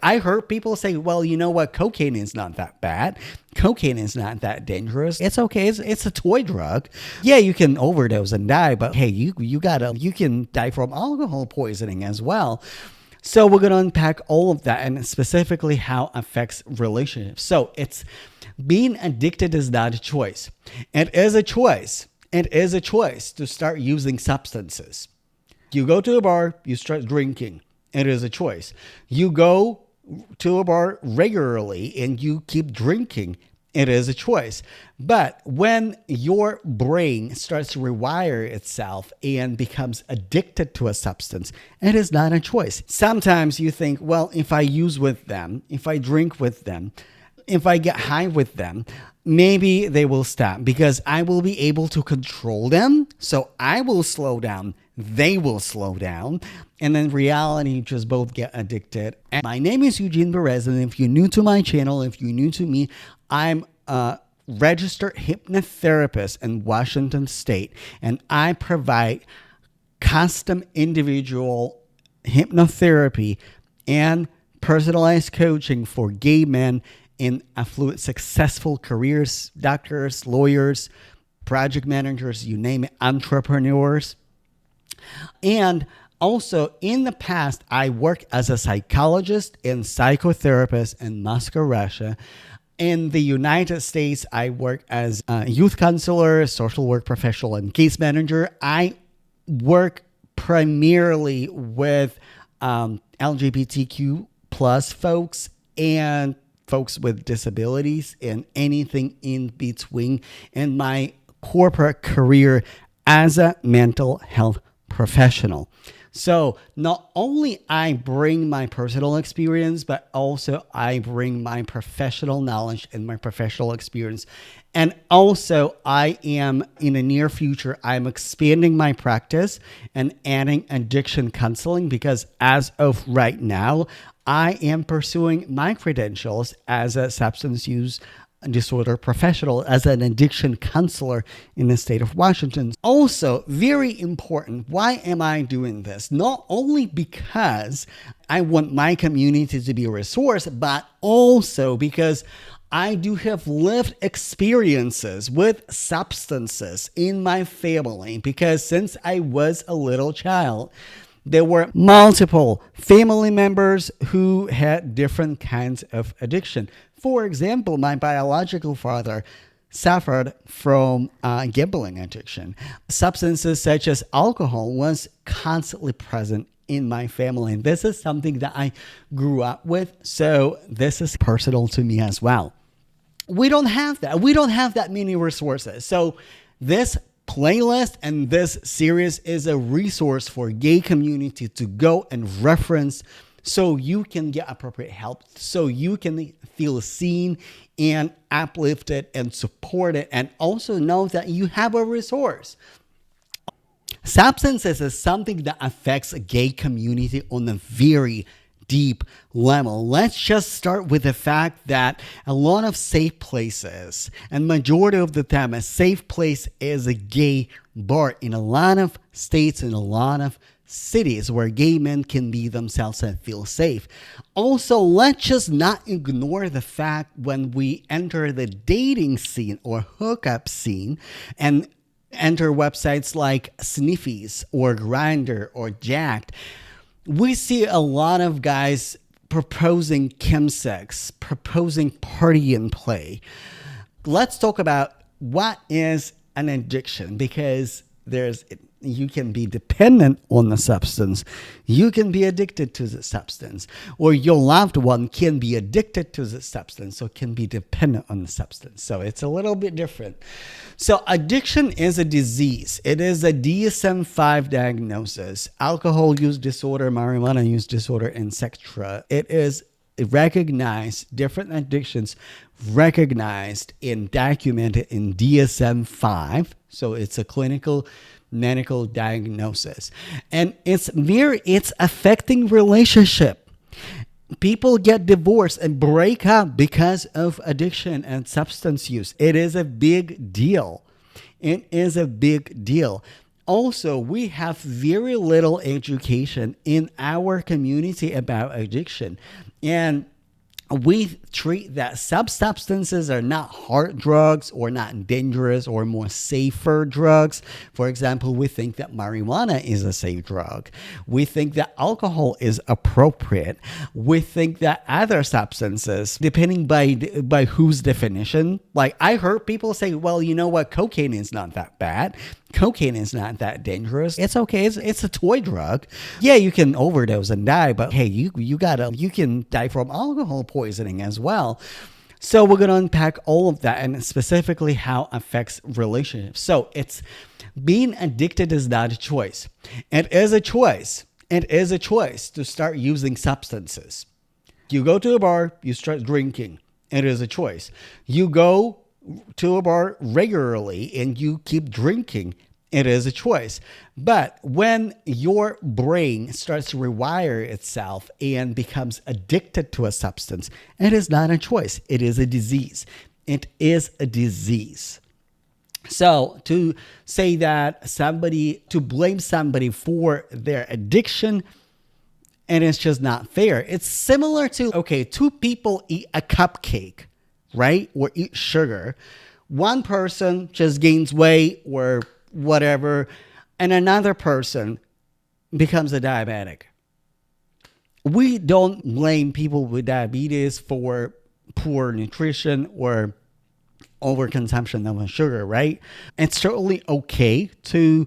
I heard people say, well, you know what? Cocaine is not that bad. Cocaine is not that dangerous. It's okay. It's a toy drug. Yeah, you can overdose and die, but hey, you can die from alcohol poisoning as well. So we're going to unpack all of that and specifically how it affects relationships. So it's being addicted is not a choice. It is a choice. It is a choice to start using substances. You go to a bar, you start drinking. It is a choice. You go to a bar regularly and you keep drinking. It is a choice. But when your brain starts to rewire itself and becomes addicted to a substance, it is not a choice. Sometimes you think, well, if I use with them, if I drink with them, if I get high with them, maybe they will stop because I will be able to control them. So I will slow down. They will slow down. And then reality, just both get addicted. And my name is Eugene Berezin. If you're new to my channel, if you're new to me, I'm a registered hypnotherapist in Washington State. And I provide custom individual hypnotherapy and personalized coaching for gay men in affluent, successful careers, doctors, lawyers, project managers, you name it, entrepreneurs. And also, in the past, I worked as a psychologist and psychotherapist in Moscow, Russia. In the United States, I work as a youth counselor, social work professional, and case manager. I work primarily with LGBTQ plus folks and folks with disabilities and anything in between in my corporate career as a mental health professional. So not only I bring my personal experience, but also I bring my professional knowledge and my professional experience. And also I am in the near future, I'm expanding my practice and adding addiction counseling because as of right now, I am pursuing my credentials as a substance use disorder professional, as an addiction counselor in the state of Washington. Also, very important, why am I doing this? Not only because I want my community to be a resource, but also because I do have lived experiences with substances in my family, because since I was a little child, there were multiple family members who had different kinds of addiction. For example, my biological father suffered from gambling addiction. Substances such as alcohol was constantly present in my family. And this is something that I grew up with. So this is personal to me as well. We don't have that. We don't have that many resources. So this playlist and this series is a resource for gay community to go and reference so you can get appropriate help, so you can feel seen and uplifted and supported, and also know that you have a resource. Substances is something that affects a gay community on a very deep level. Let's just start with the fact that a lot of safe places, and majority of the time a safe place is a gay bar in a lot of states, in a lot of cities where gay men can be themselves and feel safe. Also, let's just not ignore the fact when we enter the dating scene or hookup scene and enter websites like Sniffies or Grindr or Jacked, we see a lot of guys proposing chemsex, proposing party and play. Let's talk about what is an addiction, because you can be dependent on the substance. You can be addicted to the substance, or your loved one can be addicted to the substance, or can be dependent on the substance. So it's a little bit different. So addiction is a disease. It is a DSM-5 diagnosis. Alcohol use disorder, marijuana use disorder, etc. It is recognized, different addictions recognized and documented in DSM-5. So it's a clinical medical diagnosis, and it's affecting relationship. People get divorced and break up because of addiction and substance use. It is a big deal. It is a big deal. also, we have very little education in our community about addiction. And we treat that some substances are not hard drugs or not dangerous or more safer drugs. For example, we think that marijuana is a safe drug. We think that alcohol is appropriate. We think that other substances, depending by whose definition, like I heard people say, well, you know what, cocaine is not that bad. Cocaine is not that dangerous. It's okay. It's a toy drug. Yeah, you can overdose and die, but hey, you can die from alcohol poisoning as well. So we're going to unpack all of that and specifically how it affects relationships. So it's being addicted is not a choice. It is a choice. It is a choice to start using substances. You go to a bar, you start drinking. It is a choice. You go to a bar regularly and you keep drinking, it is a choice. But when your brain starts to rewire itself and becomes addicted to a substance, it is not a choice. It is a disease. It is a disease. So to say that to blame somebody for their addiction, and it's just not fair. It's similar to, okay, two people eat a cupcake, right? Or eat sugar. One person just gains weight or whatever, and another person becomes a diabetic. We don't blame people with diabetes for poor nutrition or overconsumption of sugar, right? It's certainly okay to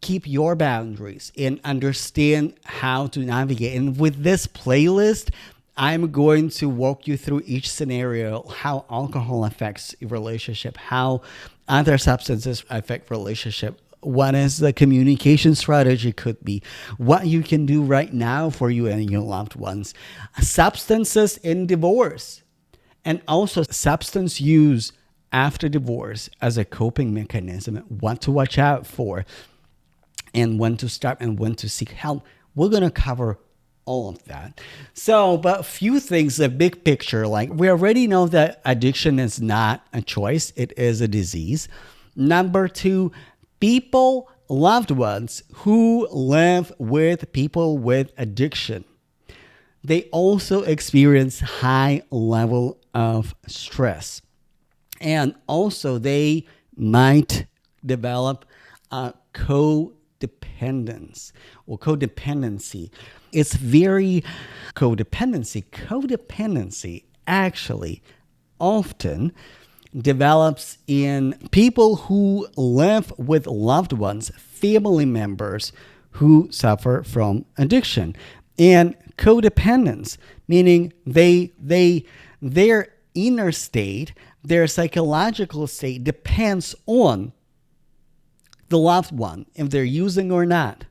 keep your boundaries and understand how to navigate. And with this playlist, I'm going to walk you through each scenario, how alcohol affects a relationship, how other substances affect relationship, what is the communication strategy could be, what you can do right now for you and your loved ones, substances in divorce, and also substance use after divorce as a coping mechanism, what to watch out for, and when to stop and when to seek help. We're going to cover all of that. So, but a few things, the big picture, like we already know that addiction is not a choice. It is a disease. Number two, loved ones who live with people with addiction, they also experience high level of stress. And also they might develop codependence or codependency. It's very codependency. Codependency actually often develops in people who live with loved ones, family members who suffer from addiction. And codependence, meaning their inner state, their psychological state depends on the loved one, if they're using or not.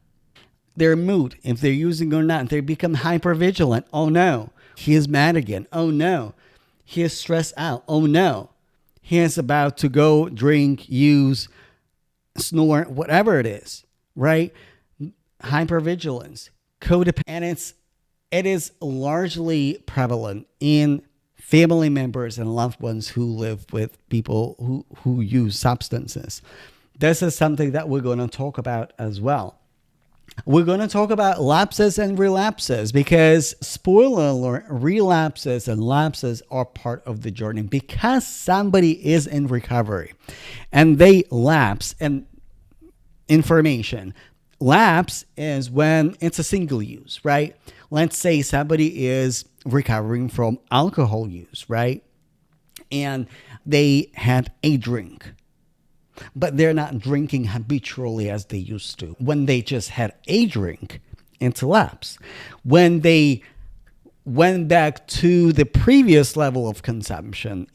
Their mood, if they're using or not, they become hypervigilant. Oh no, he is mad again. Oh no, he is stressed out. Oh no, he is about to go drink, use, snore, whatever it is, right? Hypervigilance, codependence. It is largely prevalent in family members and loved ones who live with people who use substances. This is something that we're going to talk about as well. We're going to talk about lapses and relapses because, spoiler alert, relapses and lapses are part of the journey because somebody is in recovery and they lapse. And information, lapse is when it's a single use, right? Let's say somebody is recovering from alcohol use, right? And they had a drink, but they're not drinking habitually as they used to. When they just had a drink, it's a lapse. When they went back to the previous level of consumption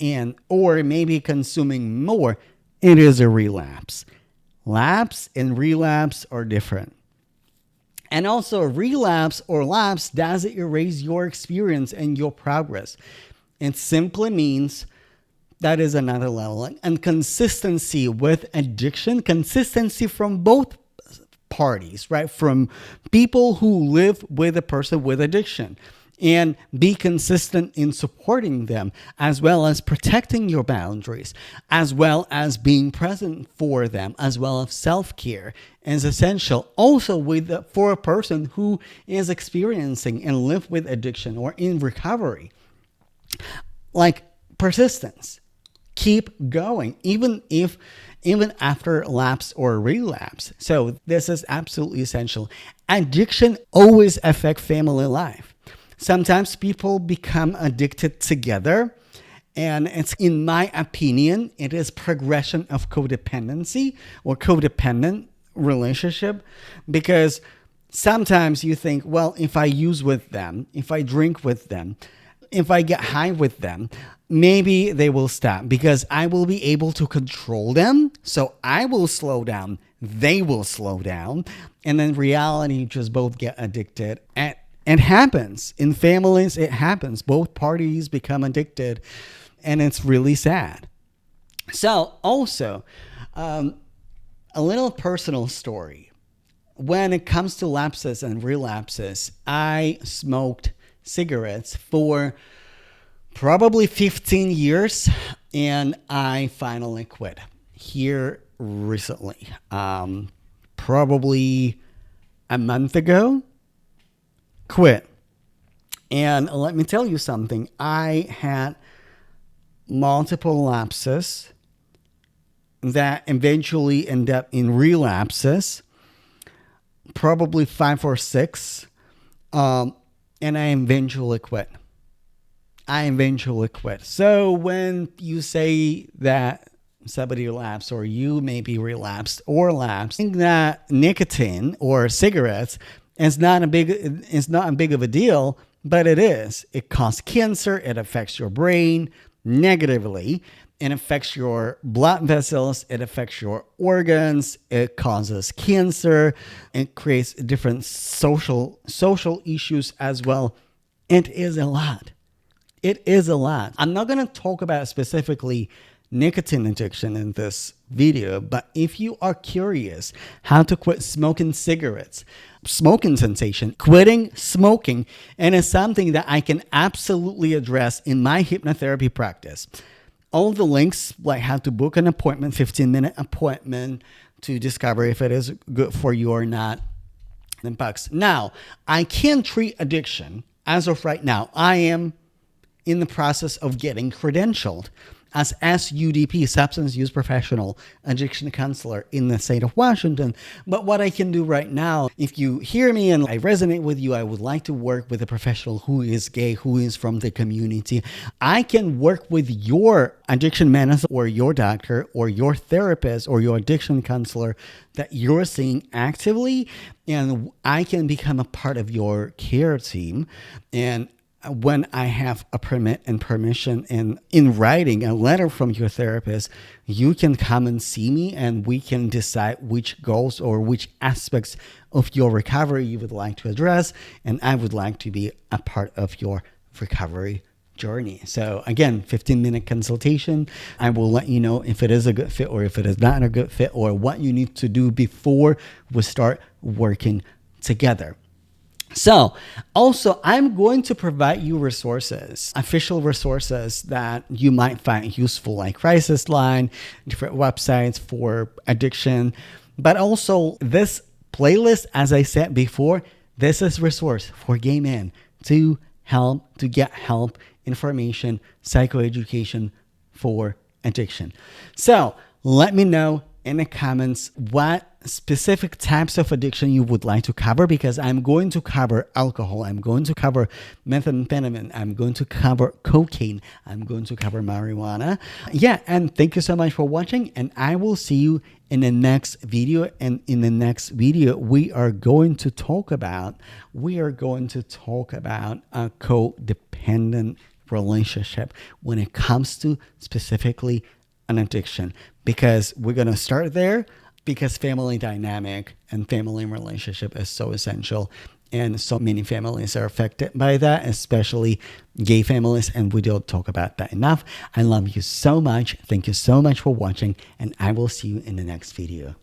or maybe consuming more, it is a relapse. Lapse and relapse are different. And also, relapse or lapse doesn't erase your experience and your progress. It simply means that is another level. And consistency with addiction, consistency from both parties, right? From people who live with a person with addiction and be consistent in supporting them, as well as protecting your boundaries, as well as being present for them, as well as self-care is essential. Also, for a person who is experiencing and live with addiction or in recovery, like persistence, keep going, even after lapse or relapse. So this is absolutely essential. Addiction always affects family life. Sometimes people become addicted together, and it's, in my opinion, it is progression of codependency or codependent relationship, because sometimes you think, well, if I use with them, if I drink with them, if I get high with them, maybe they will stop because I will be able to control them. So I will slow down, they will slow down, and then reality just both get addicted. And it happens in families. It happens. Both parties become addicted, and it's really sad. So also, a little personal story. When it comes to lapses and relapses, I smoked cigarettes for probably 15 years, and I finally quit here recently. Probably a month ago, quit. And let me tell you something. I had multiple lapses that eventually end up in relapses, probably 5 or 6. And I eventually quit. So when you say that somebody relapsed, or you may be relapsed or lapsed, I think that nicotine or cigarettes is not a big of a deal, but it is. It causes cancer. It affects your brain negatively. It affects your blood vessels. It affects your organs. It causes cancer. It creates different social issues as well. It is a lot. I'm not going to talk about specifically nicotine addiction in this video, but if you are curious how to quit smoking cigarettes, smoking cessation, quitting smoking, and it's something that I can absolutely address in my hypnotherapy practice. All the links, like how to book an appointment, 15-minute appointment to discover if it is good for you or not, in bucks. Now, I can treat addiction as of right now. I am in the process of getting credentialed as SUDP, Substance Use Professional Addiction Counselor in the state of Washington. But what I can do right now, if you hear me and I resonate with you, I would like to work with a professional who is gay, who is from the community. I can work with your addiction manager or your doctor or your therapist or your addiction counselor that you're seeing actively, and I can become a part of your care team. And when I have a permit and permission and in writing a letter from your therapist, you can come and see me, and we can decide which goals or which aspects of your recovery you would like to address. And I would like to be a part of your recovery journey. So again, 15-minute consultation. I will let you know if it is a good fit or if it is not a good fit, or what you need to do before we start working together. So also, I'm going to provide you resources, official resources that you might find useful, like Crisis Line, different websites for addiction. But also this playlist, as I said before, this is resource for gay men to get help, information, psychoeducation for addiction. So let me know in the comments what specific types of addiction you would like to cover, because I'm going to cover alcohol, I'm going to cover methamphetamine, I'm going to cover cocaine, I'm going to cover marijuana. Yeah, and thank you so much for watching, and I will see you in the next video. And in the next video, we are going to talk about a codependent relationship when it comes to specifically an addiction, because we're going to start there, because family dynamic and family relationship is so essential, and so many families are affected by that, especially gay families, and we don't talk about that enough. I love you so much. Thank you so much for watching, and I will see you in the next video.